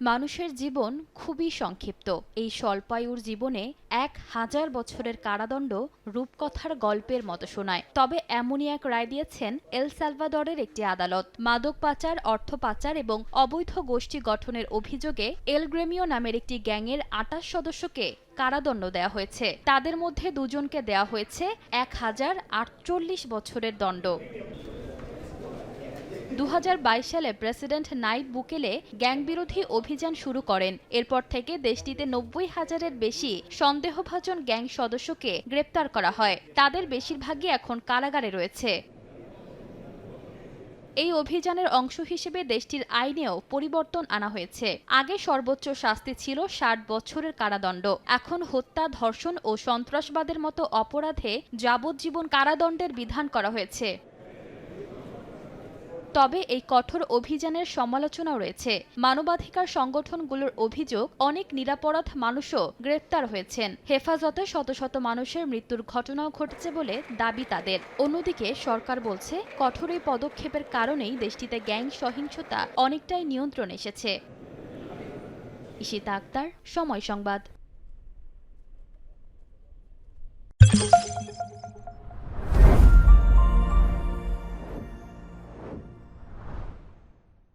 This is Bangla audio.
মানুষের জীবন খুবই সংক্ষিপ্ত। এই স্বল্পায়ুর জীবনে ১,০০০ বছরের কারাদণ্ড রূপকথার গল্পের মতো শোনায়। তবে এমনই এক রায় দিয়েছেন এল সালভাদরের একটি আদালত। মাদক পাচার, অর্থ পাচার এবং অবৈধ গোষ্ঠী গঠনের অভিযোগে এল গ্রেমিও নামের একটি গ্যাংয়ের ২৮ সদস্যকে কারাদণ্ড দেওয়া হয়েছে। তাদের মধ্যে দুজনকে দেওয়া হয়েছে ১,০৪৮ বছরের দণ্ড। ২০২২ সালে প্রেসিডেন্ট নাইব বুকেলে গ্যাংবিরোধী অভিযান শুরু করেন। এরপর থেকে দেশটিতে ৯০,০০০-এর বেশি সন্দেহভাজন গ্যাং সদস্যকে গ্রেপ্তার করা হয়। তাদের বেশিরভাগই এখন কারাগারে রয়েছে। এই অভিযানের অংশ হিসেবে দেশটির আইনেও পরিবর্তন আনা হয়েছে। আগে সর্বোচ্চ শাস্তি ছিল ৬০ বছরের কারাদণ্ড। এখন হত্যা, ধর্ষণ ও সন্ত্রাসবাদের মতো অপরাধে যাবজ্জীবন কারাদণ্ডের বিধান করা হয়েছে। তবে এই কঠোর অভিযানের সমালোচনাও রয়েছে। মানবাধিকার সংগঠনগুলোর অভিযোগ, অনেক নিরপরাধ মানুষও গ্রেপ্তার হয়েছেন। হেফাজতে শত শত মানুষের মৃত্যুর ঘটনাও ঘটেছে বলে দাবি তাদের। অন্যদিকে সরকার বলছে, কঠোর এই পদক্ষেপের কারণেই দেশটিতে গ্যাং সহিংসতা অনেকটাই নিয়ন্ত্রণে এসেছে। ঈশিতা আক্তার, সময় সংবাদ।